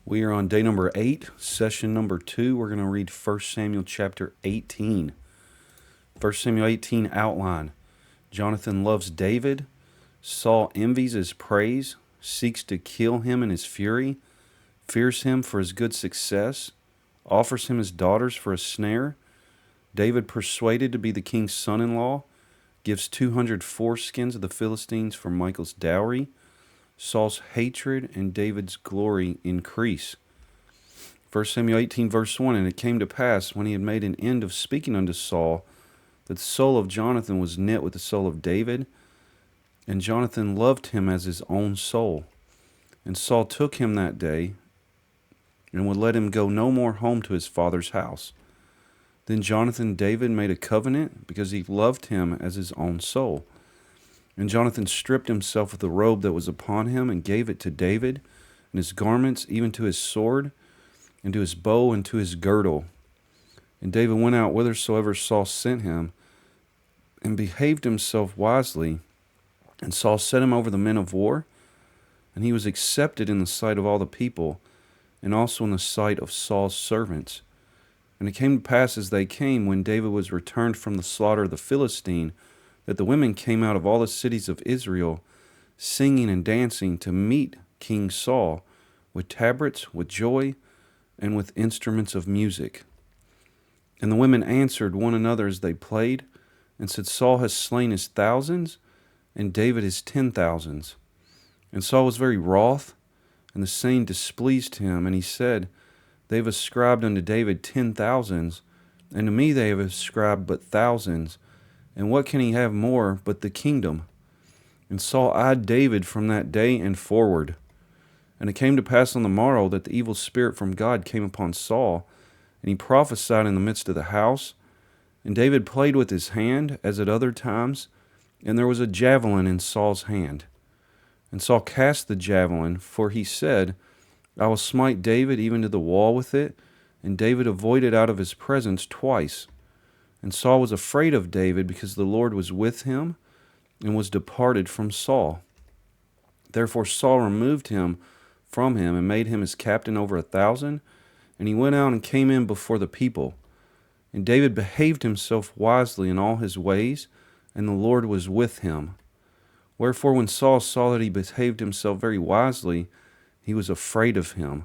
We are on day number 8, session number 2. We're going to read 1 Samuel chapter 18. 1 Samuel 18 outline. Jonathan loves David. Saul envies his praise, seeks to kill him in his fury, fears him for his good success, offers him his daughters for a snare. David persuaded to be the king's son-in-law, gives 200 foreskins of the Philistines for Michal's dowry. Saul's hatred and David's glory increase. 1 Samuel 18 verse 1, And it came to pass, when he had made an end of speaking unto Saul, that the soul of Jonathan was knit with the soul of David, and Jonathan loved him as his own soul. And Saul took him that day, and would let him go no more home to his father's house. Then Jonathan and David made a covenant, because he loved him as his own soul. And Jonathan stripped himself of the robe that was upon him, and gave it to David, and his garments, even to his sword, and to his bow, and to his girdle. And David went out whithersoever Saul sent him, and behaved himself wisely. And Saul set him over the men of war, and he was accepted in the sight of all the people, and also in the sight of Saul's servants. And it came to pass, as they came, when David was returned from the slaughter of the Philistine, that the women came out of all the cities of Israel, singing and dancing to meet King Saul, with tabrets, with joy, and with instruments of music. And the women answered one another as they played, and said, Saul has slain his thousands, and David his 10,000s. And Saul was very wroth, and the saying displeased him, and he said, They have ascribed unto David 10,000s, and to me they have ascribed but thousands. And what can he have more but the kingdom? And Saul eyed David from that day and forward. And it came to pass on the morrow that the evil spirit from God came upon Saul, and he prophesied in the midst of the house. And David played with his hand, as at other times, and there was a javelin in Saul's hand. And Saul cast the javelin, for he said, I will smite David even to the wall with it. And David avoided out of his presence twice. And Saul was afraid of David, because the Lord was with him, and was departed from Saul. Therefore Saul removed him from him, and made him his captain over 1,000. And he went out and came in before the people. And David behaved himself wisely in all his ways, and the Lord was with him. Wherefore when Saul saw that he behaved himself very wisely, he was afraid of him.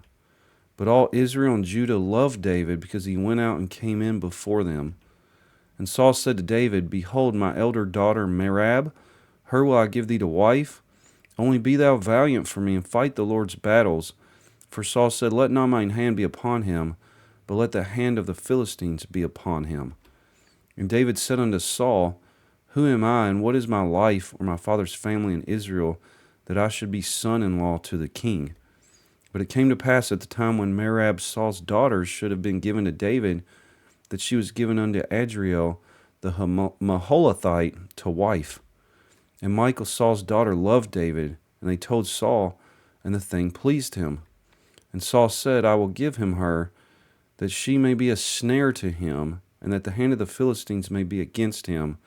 But all Israel and Judah loved David, because he went out and came in before them. And Saul said to David, Behold, my elder daughter Merab, her will I give thee to wife. Only be thou valiant for me, and fight the Lord's battles. For Saul said, Let not mine hand be upon him, but let the hand of the Philistines be upon him. And David said unto Saul, Who am I, and what is my life, or my father's family in Israel, that I should be son-in-law to the king? But it came to pass at the time when Merab, Saul's daughter, should have been given to David, that she was given unto Adriel the Maholathite to wife. And Michal, Saul's daughter, loved David, and they told Saul, and the thing pleased him. And Saul said, I will give him her, that she may be a snare to him, and that the hand of the Philistines may be against him.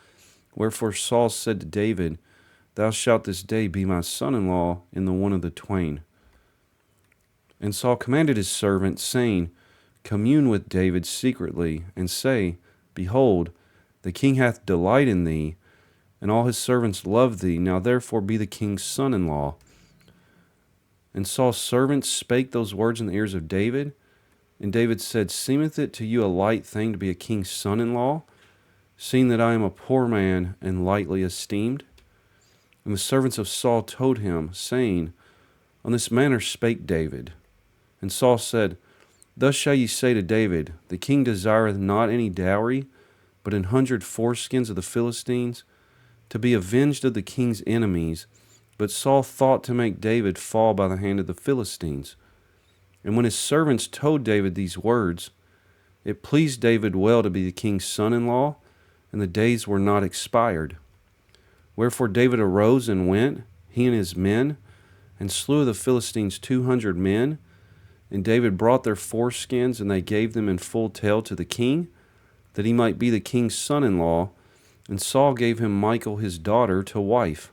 Wherefore Saul said to David, Thou shalt this day be my son-in-law in the one of the twain. And Saul commanded his servant, saying, Commune with David secretly, and say, Behold, the king hath delight in thee, and all his servants love thee. Now therefore be the king's son-in-law. And Saul's servants spake those words in the ears of David. And David said, Seemeth it to you a light thing to be a king's son-in-law, seeing that I am a poor man and lightly esteemed? And the servants of Saul told him, saying, On this manner spake David. And Saul said, Thus shall ye say to David, The king desireth not any dowry, but 100 foreskins of the Philistines, to be avenged of the king's enemies. But Saul thought to make David fall by the hand of the Philistines. And when his servants told David these words, it pleased David well to be the king's son-in-law, and the days were not expired. Wherefore David arose and went, he and his men, and slew of the Philistines 200 men. And David brought their foreskins, and they gave them in full tale to the king, that he might be the king's son-in-law. And Saul gave him Michal his daughter to wife.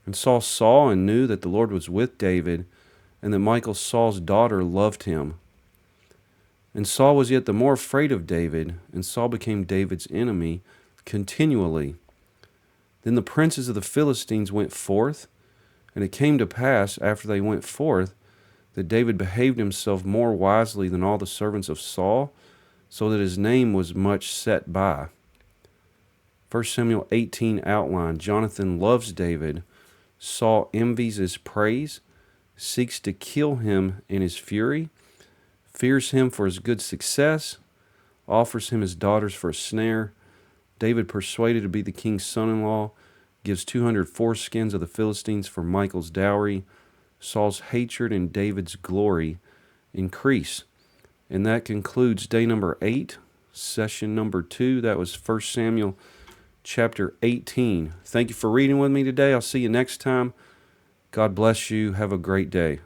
And Saul saw and knew that the Lord was with David, and that Michal, Saul's daughter, loved him. And Saul was yet the more afraid of David, and Saul became David's enemy continually. Then the princes of the Philistines went forth, and it came to pass, after they went forth, that David behaved himself more wisely than all the servants of Saul, so that his name was much set by. 1 Samuel 18 outline. Jonathan loves David. Saul envies his praise, seeks to kill him in his fury, fears him for his good success, offers him his daughters for a snare. David, persuaded to be the king's son-in-law, gives 200 foreskins of the Philistines for Michal's dowry. Saul's hatred and David's glory increase. And that concludes day number 8, session number 2. That was 1 Samuel chapter 18. Thank you for reading with me today. I'll see you next time. God bless you. Have a great day.